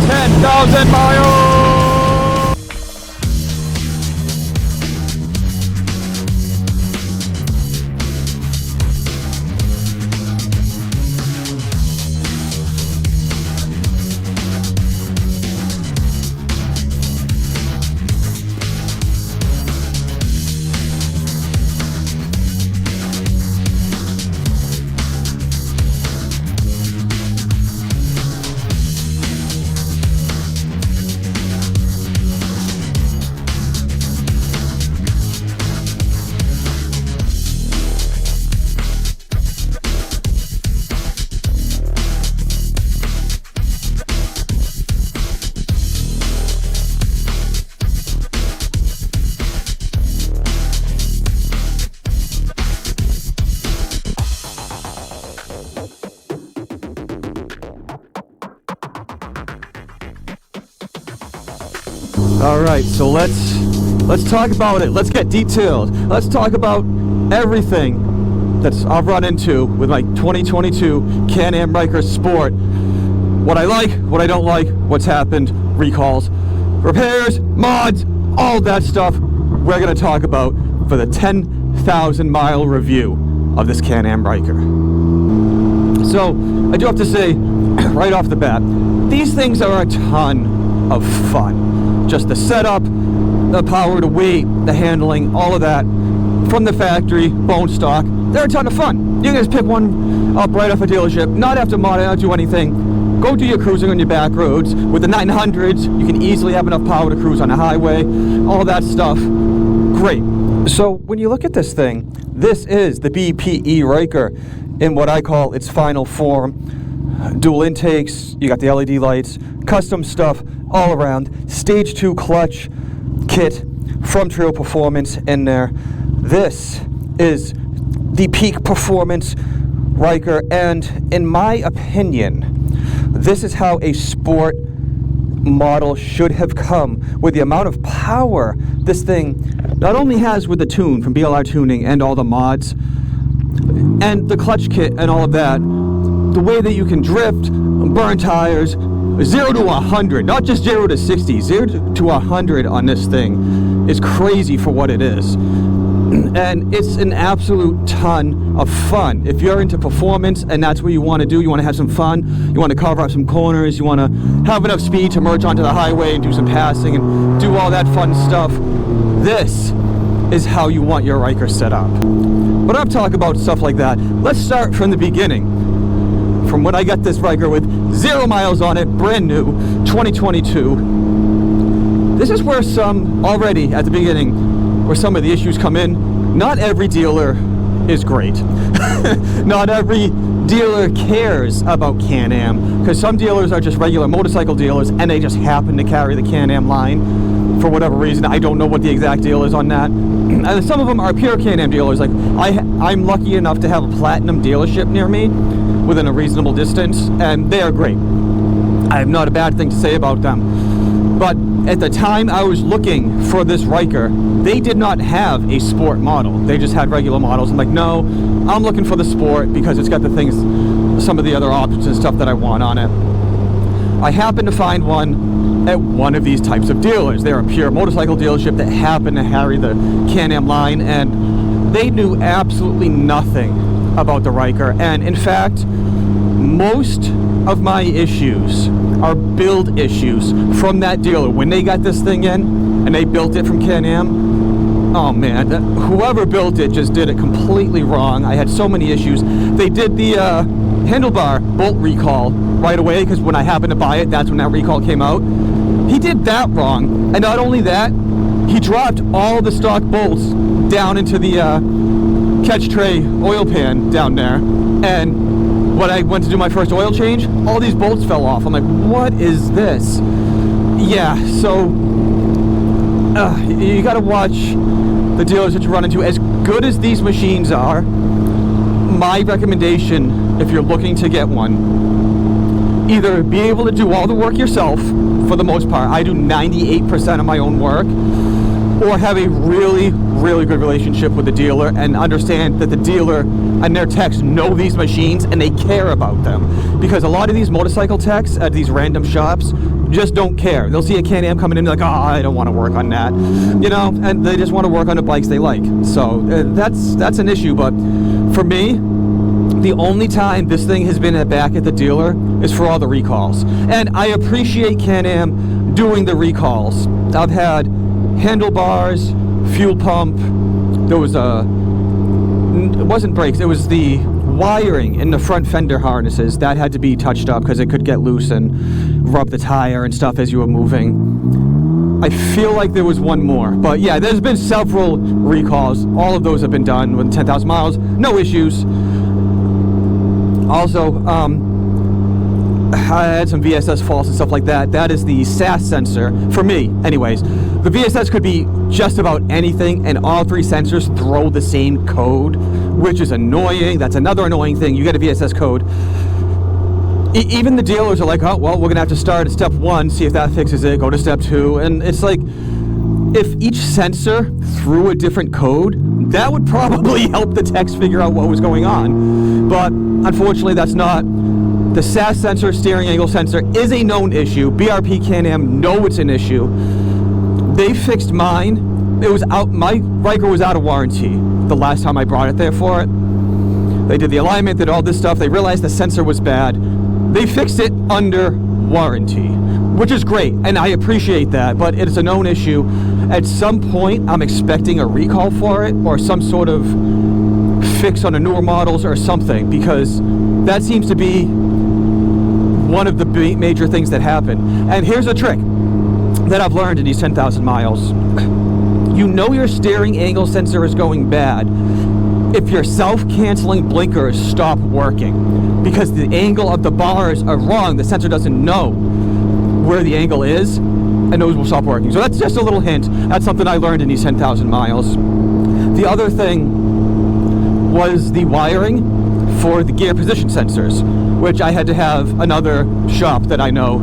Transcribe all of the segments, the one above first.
10,000 miles! All right, so let's talk about it. Let's get detailed. Let's talk about everything that's I've run into with my 2022 Can Am Ryker Sport. What I like, what I don't like, what's happened, recalls, repairs, mods, all that stuff we're going to talk about for the 10,000 mile review of this Can Am Ryker. So I do have to say right off the bat, these things are a ton of fun. Just the setup, the power, the weight, the handling, all of that from the factory, bone stock, they're a ton of fun. You can just pick one up right off a dealership, not have to mod it, not do anything. Go do your cruising on your back roads. With the 900s, you can easily have enough power to cruise on the highway, all that stuff. Great. So when you look at this thing, this is the BPE Ryker in what I call its final form. Dual intakes, you got the LED lights, custom stuff all around, stage 2 clutch kit from Treal Performance in there. This is the peak performance Ryker, and in my opinion, this is how a sport model should have come, with the amount of power this thing not only has with the tune from BLRtuning and all the mods and the clutch kit and all of that, the way that you can drift, burn tires, 0 to 100, not just 0 to 60, 0 to 100 on this thing is crazy for what it is. And it's an absolute ton of fun. If you're into performance and that's what you want to do, you want to have some fun, you want to carve out some corners, you want to have enough speed to merge onto the highway and do some passing and do all that fun stuff, this is how you want your Ryker set up. But I'm talking about stuff like that. Let's start from the beginning. From when I got this Ryker with 0 miles on it, brand new, 2022. This is where some, already at the beginning, where some of the issues come in. Not every dealer is great. Not every dealer cares about Can Am, because some dealers are just regular motorcycle dealers and they just happen to carry the Can Am line for whatever reason. I don't know what the exact deal is on that. And some of them are pure Can Am dealers. Like I'm lucky enough to have a platinum dealership near me within a reasonable distance, and they are great. I have not a bad thing to say about them. But at the time I was looking for this Ryker, they did not have a sport model. They just had regular models. I'm like, no, I'm looking for the sport because it's got the things, some of the other options and stuff that I want on it. I happened to find one at one of these types of dealers. They're a pure motorcycle dealership that happened to carry the Can Am line, and they knew absolutely nothing about the Ryker. And in fact, most of my issues are build issues from that dealer. When they got this thing in and they built it from Can Am, oh man, whoever built it just did it completely wrong. I had so many issues. They did the handlebar bolt recall right away, because when I happened to buy it, that's when that recall came out. He did that wrong, and not only that, he dropped all the stock bolts down into the catch tray oil pan down there, and when I went to do my first oil change, all these bolts fell off. I'm like, what is this? Yeah, so you gotta watch the dealers that you run into. As good as these machines are, my recommendation, if you're looking to get one, either be able to do all the work yourself, for the most part. I do 98% of my own work, or have a really, really good relationship with the dealer and understand that the dealer and their techs know these machines and they care about them. Because a lot of these motorcycle techs at these random shops just don't care. They'll see a Can Am coming in, like, oh, I don't want to work on that, you know, and they just want to work on the bikes they like. So that's an issue. But for me, the only time this thing has been back at the dealer is for all the recalls. And I appreciate Can Am doing the recalls. I've had handlebars, fuel pump, there was it wasn't brakes, it was the wiring in the front fender harnesses that had to be touched up because it could get loose and rub the tire and stuff as you were moving. I feel like there was one more, but yeah, there's been several recalls. All of those have been done with 10,000 miles, no issues. Also, I had some VSS faults and stuff like that. That is the SAS sensor, for me anyways. The VSS could be just about anything, and all three sensors throw the same code, which is annoying. That's another annoying thing. You get a VSS code. Even the dealers are like, oh, well, we're going to have to start at step 1, see if that fixes it, go to step 2. And it's like, if each sensor threw a different code, that would probably help the techs figure out what was going on. But unfortunately, that's not. The SAS sensor, steering angle sensor, is a known issue. BRP Can Am know it's an issue. They fixed mine. It was out. My Ryker was out of warranty the last time I brought it there for it. They did the alignment, did all this stuff. They realized the sensor was bad. They fixed it under warranty, which is great, and I appreciate that, but it's a known issue. At some point, I'm expecting a recall for it or some sort of fix on the newer models or something, because that seems to be one of the major things that happen. And here's a trick that I've learned in these 10,000 miles. You know your steering angle sensor is going bad if your self-canceling blinkers stop working, because the angle of the bars are wrong. The sensor doesn't know where the angle is, and those will stop working. So that's just a little hint. That's something I learned in these 10,000 miles. The other thing was the wiring for the gear position sensors, which I had to have another shop that I know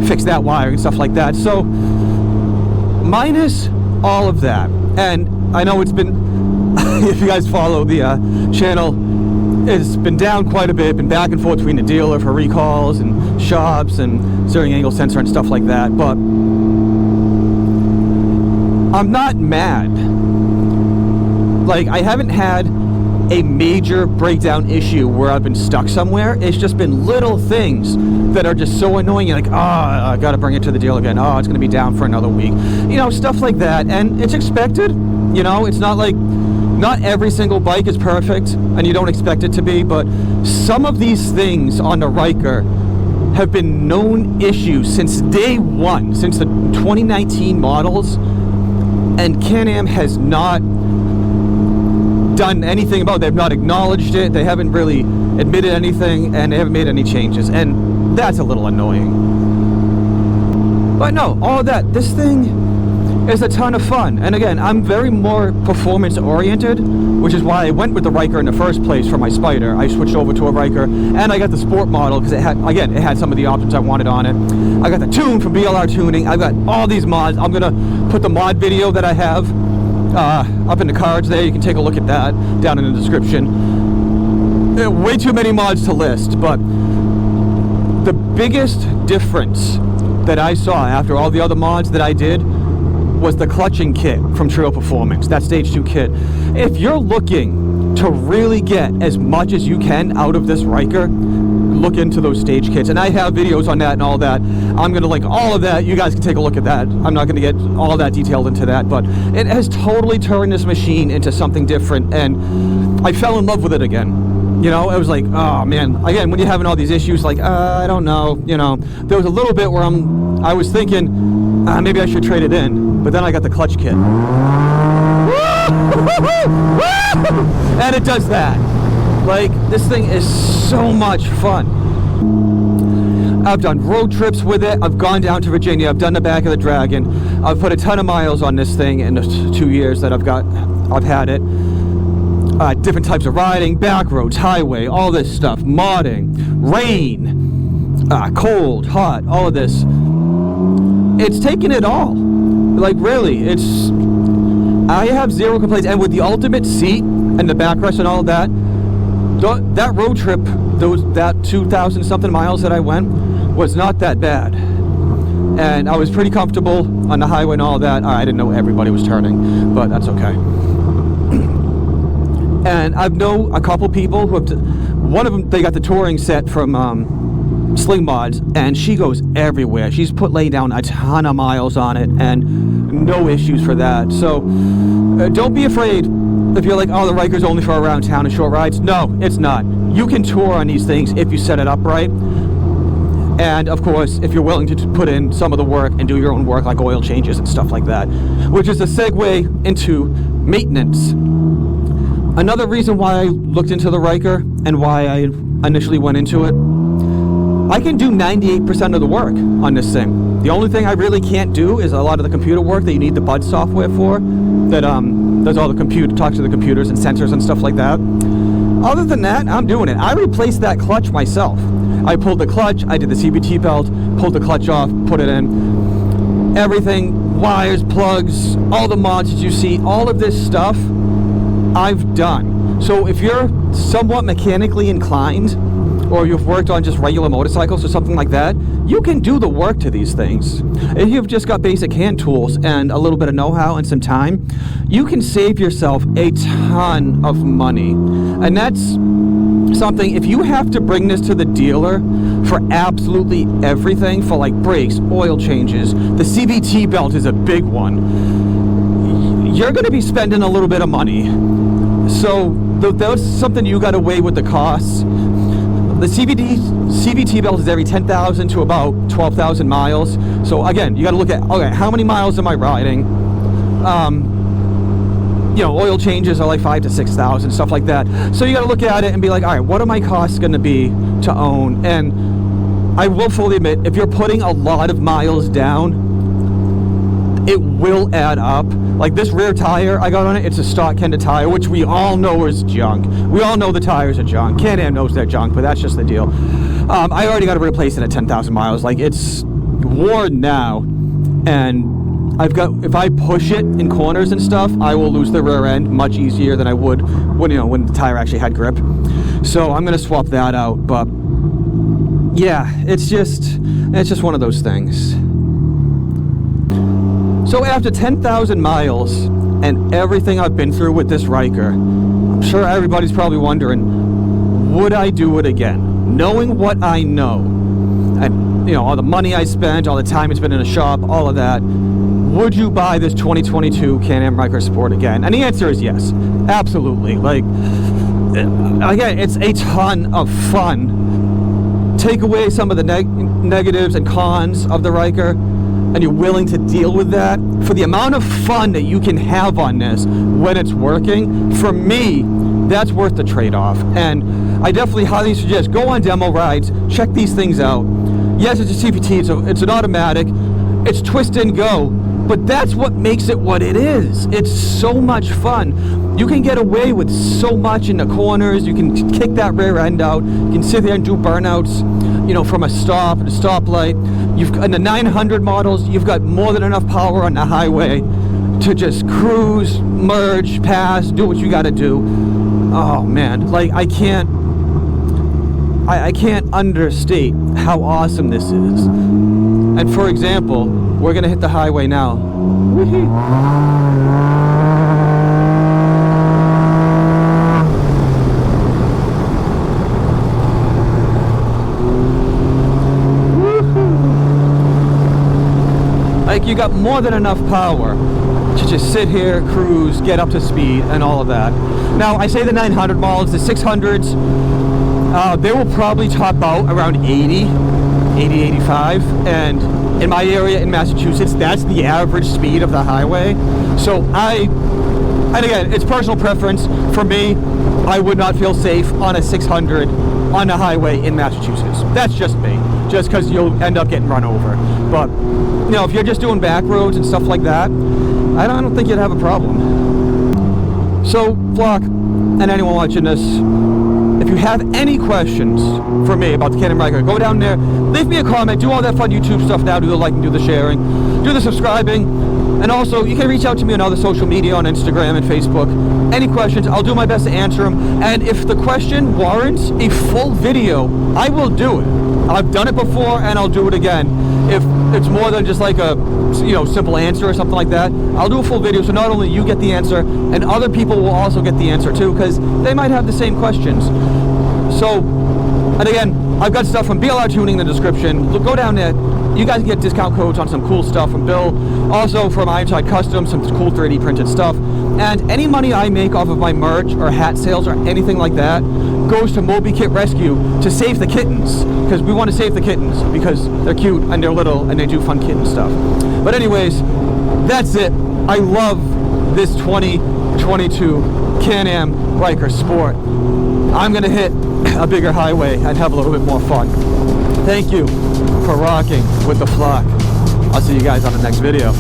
fix that wiring and stuff like that. So minus all of that, and I know it's been if you guys follow the channel, it's been down quite a bit, been back and forth between the dealer for recalls and shops and steering angle sensor and stuff like that, but I'm not mad. Like, I haven't had a major breakdown issue where I've been stuck somewhere. It's just been little things that are just so annoying. You're like, oh, I gotta bring it to the dealer again. Oh, it's gonna be down for another week. You know, stuff like that. And it's expected. You know, it's not like, not every single bike is perfect, and you don't expect it to be, but some of these things on the Ryker have been known issues since day one, since the 2019 models, and Can Am has not done anything about it. They've not acknowledged it, they haven't really admitted anything, and they haven't made any changes, and that's a little annoying. But no, all of that, this thing is a ton of fun. And again, I'm very more performance oriented, which is why I went with the Ryker in the first place for my Spyder. I switched over to a Ryker, and I got the sport model because it had some of the options I wanted on it. I got the tune from BLRtuning. I've got all these mods. I'm gonna put the mod video that I have up in the cards there. You can take a look at that down in the description. Way too many mods to list, but the biggest difference that I saw after all the other mods that I did was the clutching kit from Treal Performance, that Stage 2 kit. If you're looking to really get as much as you can out of this Ryker, look into those stage kits. And I have videos on that and all that. I'm gonna link all of that. You guys can take a look at that. I'm not gonna get all that detailed into that, but it has totally turned this machine into something different, and I fell in love with it again. You know, it was like, oh man, again, when you're having all these issues, like, I don't know, you know, there was a little bit where I was thinking, maybe I should trade it in, but then I got the clutch kit. And it does that. Like, this thing is so much fun. I've done road trips with it. I've gone down to Virginia. I've done the back of the Dragon. I've put a ton of miles on this thing in the 2 years that I've had it. Different types of riding, back roads, highway, all this stuff, modding, rain, cold, hot, all of this. It's taken it all. Like, really, it's I have zero complaints, and with the ultimate seat and the backrest and all of that, that road trip, that 2,000 something miles that I went, was not that bad. And I was pretty comfortable on the highway and all of that. I didn't know everybody was turning, but that's okay. And I know a couple people who have, one of them, they got the touring set from slingmods, and she goes everywhere. She's laid down a ton of miles on it, and no issues for that. So don't be afraid if you're like, oh, the Ryker's only for around town and short rides. No, it's not. You can tour on these things if you set it up right. And of course, if you're willing to put in some of the work and do your own work, like oil changes and stuff like that, which is a segue into maintenance. Another reason why I looked into the Ryker and why I initially went into it, I can do 98% of the work on this thing. The only thing I really can't do is a lot of the computer work that you need the BUD software for, that does all the talks to the computers and sensors and stuff like that. Other than that, I'm doing it. I replaced that clutch myself. I pulled the clutch, I did the CVT belt, pulled the clutch off, put it in. Everything, wires, plugs, all the mods that you see, all of this stuff, I've done. So if you're somewhat mechanically inclined, or you've worked on just regular motorcycles or something like that, you can do the work to these things. If you've just got basic hand tools and a little bit of know-how and some time, you can save yourself a ton of money. And that's something, if you have to bring this to the dealer for absolutely everything, for like brakes, oil changes, the CVT belt is a big one, you're going to be spending a little bit of money. So that's something you got to weigh with the costs. The CVT belt is every 10,000 to about 12,000 miles. So again, you got to look at, okay, how many miles am I riding? You know, oil changes are like 5,000 to 6,000, stuff like that. So you got to look at it and be like, all right, what are my costs going to be to own? And I will fully admit, if you're putting a lot of miles down, it will add up. Like this rear tire I got on it, it's a stock Kenda tire, which we all know is junk. We all know the tires are junk. Can Am knows they're junk, but that's just the deal. I already got to replace it at 10,000 miles. Like it's worn now, and I've got, if I push it in corners and stuff, I will lose the rear end much easier than I would when, you know, when the tire actually had grip. So I'm gonna swap that out. But yeah, it's just one of those things. So after 10,000 miles and everything I've been through with this Ryker, I'm sure everybody's probably wondering, would I do it again? Knowing what I know, and you know, all the money I spent, all the time it's been in a shop, all of that, would you buy this 2022 Can Am Ryker Sport again? And the answer is yes, absolutely. Like, again, it's a ton of fun. Take away some of the negatives and cons of the Ryker, and you're willing to deal with that, for the amount of fun that you can have on this when it's working, for me, that's worth the trade-off. And I definitely highly suggest go on demo rides, check these things out. Yes, it's a CVT, it's an automatic, it's twist and go, but that's what makes it what it is. It's so much fun. You can get away with so much in the corners. You can kick that rear end out. You can sit there and do burnouts, you know, from a stoplight. You've got, in the 900 models, you've got more than enough power on the highway to just cruise, merge, pass, do what you got to do. Oh man, like I can't understate how awesome this is. And for example, we're gonna hit the highway now. Like you got more than enough power to just sit here, cruise, get up to speed, and all of that. Now, I say the 900 models, the 600s, they will probably top out around 80, 85, and in my area in Massachusetts, that's the average speed of the highway. So and again, it's personal preference. For me, I would not feel safe on a 600 on the highway in Massachusetts. That's just me, just because you'll end up getting run over. But, you know, if you're just doing back roads and stuff like that, I don't think you'd have a problem. So, Flock, and anyone watching this, if you have any questions for me about the Can Am Ryker, go down there, leave me a comment, do all that fun YouTube stuff now, do the liking, do the sharing, do the subscribing. And also, you can reach out to me on other social media, on Instagram and Facebook. Any questions, I'll do my best to answer them. And if the question warrants a full video, I will do it. I've done it before, and I'll do it again. If it's more than just like a, simple answer or something like that, I'll do a full video, so not only you get the answer, and other people will also get the answer too, because they might have the same questions. So, and again, I've got stuff from BLRtuning in the description. Go down there. You guys can get discount codes on some cool stuff from Bill. Also from Ironside Custom, some cool 3D printed stuff. And any money I make off of my merch or hat sales or anything like that goes to Moby Kit Rescue to save the kittens. Because we want to save the kittens because they're cute and they're little and they do fun kitten stuff. But anyways, that's it. I love this 2022 Can Am Ryker Sport. I'm going to hit a bigger highway and have a little bit more fun. Thank you for rocking with the flock. I'll see you guys on the next video.